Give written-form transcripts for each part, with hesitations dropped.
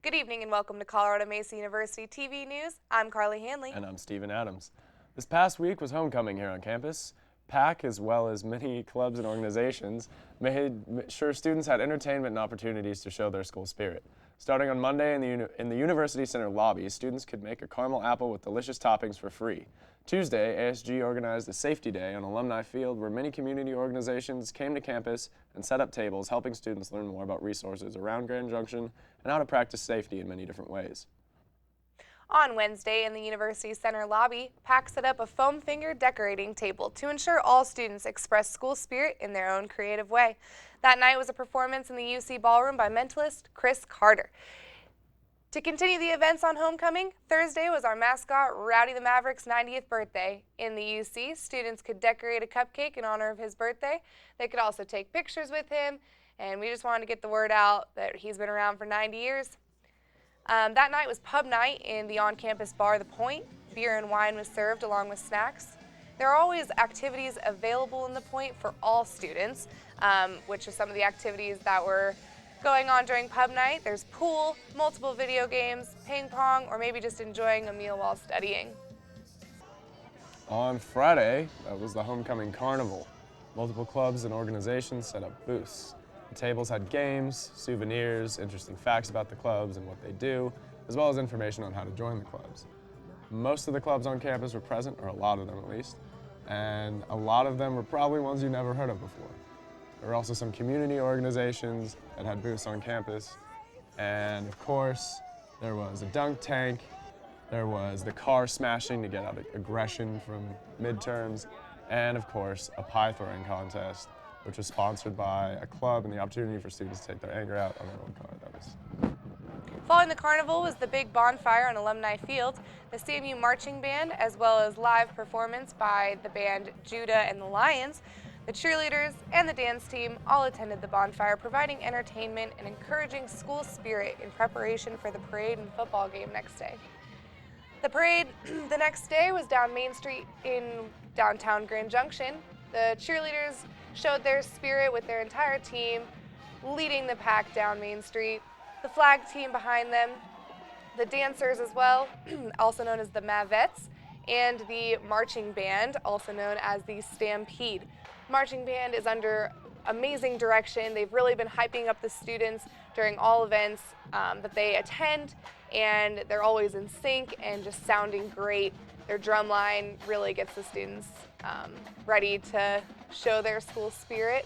Good evening and welcome to Colorado Mesa University TV News. I'm Carly Hanley. And I'm Stephen Adams. This past week was homecoming here on campus. PAC, as well as many clubs and organizations, made sure students had entertainment and opportunities to show their school spirit. Starting on Monday in the University Center lobby, students could make a caramel apple with delicious toppings for free. Tuesday, ASG organized a safety day on Alumni Field where many community organizations came to campus and set up tables, helping students learn more about resources around Grand Junction and how to practice safety in many different ways. On Wednesday in the University Center lobby, PAC set up a foam finger decorating table to ensure all students express school spirit in their own creative way. That night was a performance in the UC Ballroom by mentalist Chris Carter. To continue the events on homecoming, Thursday was our mascot Rowdy the Maverick's 90th birthday. In the UC, students could decorate a cupcake in honor of his birthday. They could also take pictures with him, and we just wanted to get the word out that he's been around for 90 years. That night was pub night in the on-campus bar The Point. Beer and wine was served along with snacks. There are always activities available in The Point for all students, which are some of the activities that were going on during pub night. There's pool, multiple video games, ping pong, or maybe just enjoying a meal while studying. On Friday, that was the homecoming carnival. Multiple clubs and organizations set up booths. The tables had games, souvenirs, interesting facts about the clubs and what they do, as well as information on how to join the clubs. Most of the clubs on campus were present, or a lot of them at least, and a lot of them were probably ones you never heard of before. There were also some community organizations that had booths on campus, and of course, there was a dunk tank, there was the car smashing to get out aggression from midterms, and of course, a pie throwing contest, which was sponsored by a club and the opportunity for students to take their anger out on their own car. Following the carnival was the big bonfire on Alumni Field, the CMU marching band, as well as live performance by the band Judah and the Lions. The cheerleaders and the dance team all attended the bonfire, providing entertainment and encouraging school spirit in preparation for the parade and football game next day. The parade the next day was down Main Street in downtown Grand Junction. The cheerleaders showed their spirit with their entire team, leading the pack down Main Street. The flag team behind them, the dancers as well, also known as the Mavettes, and the marching band, also known as the Stampede. Marching band is under amazing direction. They've really been hyping up the students during all events that they attend, and they're always in sync and just sounding great. Their drum line really gets the students ready to show their school spirit.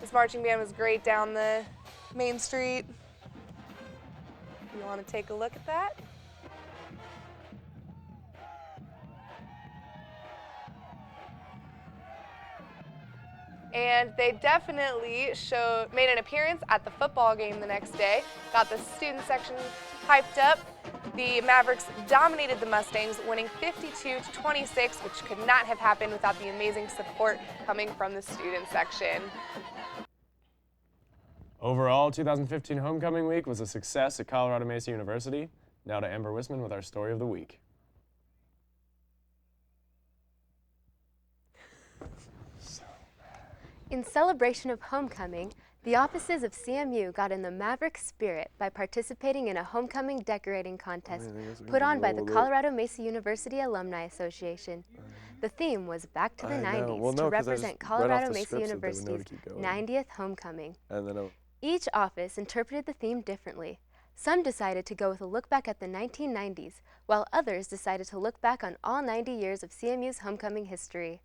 This marching band was great down the Main Street. You want to take a look at that? And they definitely made an appearance at the football game the next day. Got the student section hyped up. The Mavericks dominated the Mustangs, winning 52-26, which could not have happened without the amazing support coming from the student section. Overall, 2015 homecoming week was a success at Colorado Mesa University. Now to Amber Wisman with our story of the week. In celebration of homecoming, the offices of CMU got in the Maverick spirit by participating in a homecoming decorating contest put on by the Colorado Mesa University Alumni Association. The theme was Back to the 90s to represent Colorado Mesa University's 90th homecoming. Each office interpreted the theme differently. Some decided to go with a look back at the 1990s, while others decided to look back on all 90 years of CMU's homecoming history.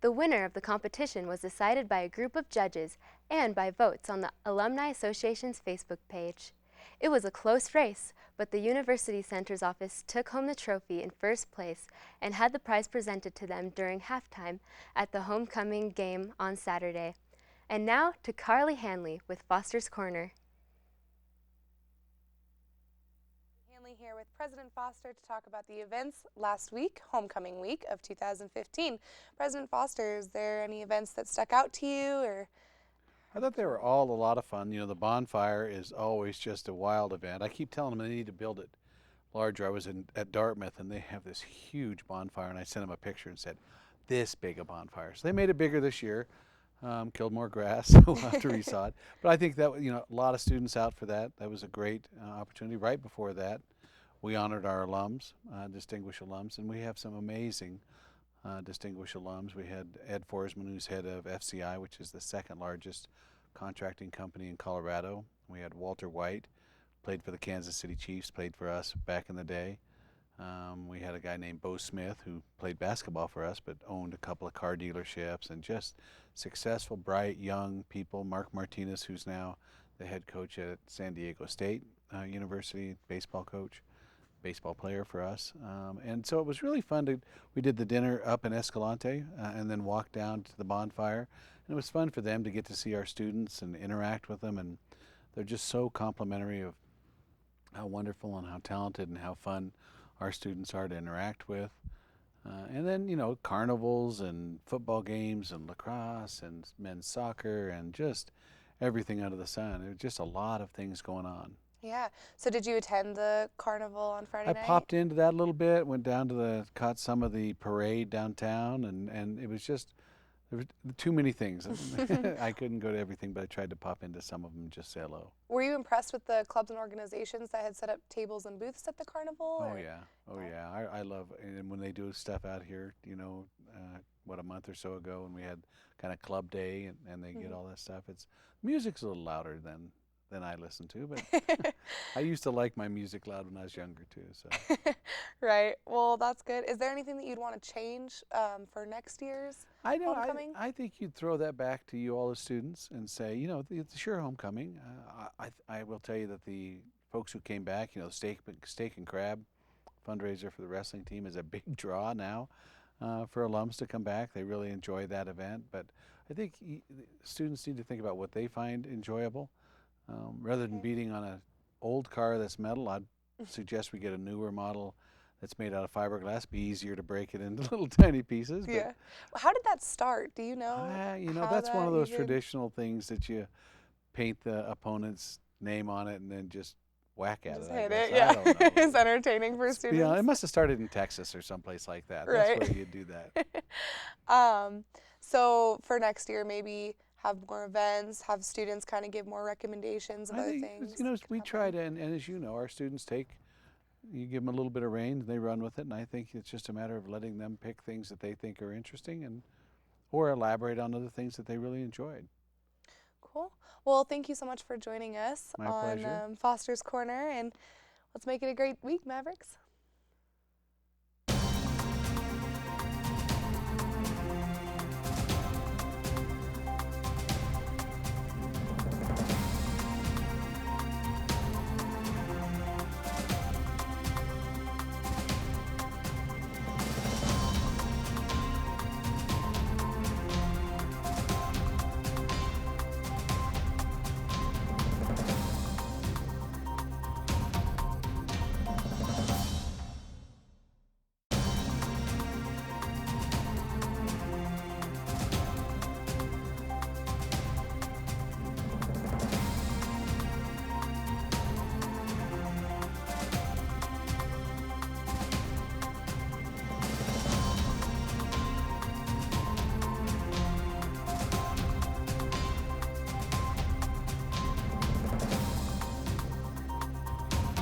The winner of the competition was decided by a group of judges and by votes on the Alumni Association's Facebook page. It was a close race, but the University Center's office took home the trophy in first place and had the prize presented to them during halftime at the homecoming game on Saturday. And now to Carly Hanley with Foster's Corner. Here with President Foster to talk about the events last week, homecoming week of 2015. President Foster, is there any events that stuck out to you? Or I thought they were all a lot of fun. You know, the bonfire is always just a wild event. I keep telling them they need to build it larger. I was at Dartmouth, and they have this huge bonfire, and I sent them a picture and said, this big a bonfire. So they made it bigger this year. Killed more grass, so after we saw it. But I think that, a lot of students out for that. That was a great opportunity. Right before that, we honored our alums, distinguished alums, and we have some amazing distinguished alums. We had Ed Forsman, who's head of FCI, which is the second largest contracting company in Colorado. We had Walter White, played for the Kansas City Chiefs, played for us back in the day. We had a guy named Bo Smith who played basketball for us but owned a couple of car dealerships, and just successful, bright, young people. Mark Martinez, who's now the head coach at San Diego State University, baseball coach, baseball player for us. And so it was really fun. We did the dinner up in Escalante and then walked down to the bonfire. And it was fun for them to get to see our students and interact with them. And they're just so complimentary of how wonderful and how talented and how fun our students are to interact with. And then, carnivals and football games and lacrosse and men's soccer and just everything under the sun. There was just a lot of things going on. Yeah. So did you attend the carnival on Friday night? I popped into that a little bit, went down to caught some of the parade downtown, and it was just, there were too many things. I couldn't go to everything, but I tried to pop into some of them and just say hello. Were you impressed with the clubs and organizations that had set up tables and booths at the carnival? Oh yeah. I love, and when they do stuff out here, a month or so ago, when we had kind of club day and they get all that stuff. Music's a little louder than I listen to, but I used to like my music loud when I was younger too. So. Right. Well, that's good. Is there anything that you'd want to change for next year's homecoming? I think you'd throw that back to you all as students and say, it's your homecoming. I will tell you that the folks who came back, steak and crab fundraiser for the wrestling team is a big draw now for alums to come back. They really enjoy that event, but I think students need to think about what they find enjoyable. Rather than beating on an old car that's metal, I'd suggest we get a newer model that's made out of fiberglass. Be easier to break it into little tiny pieces. Yeah. Well, how did that start? Do you know? That's one of those traditional things that you paint the opponent's name on it and then just whack at just it. Hit it. I Yeah. don't know. It's entertaining for students. Yeah, it must have started in Texas or someplace like that. Right. That's where you do that. So for next year, maybe have more events, have students kind of give more recommendations of other things. We try to, and as you know, our students you give them a little bit of reins, and they run with it, and I think it's just a matter of letting them pick things that they think are interesting or elaborate on other things that they really enjoyed. Cool. Well, thank you so much for joining us My pleasure. on Foster's Corner, and let's make it a great week, Mavericks.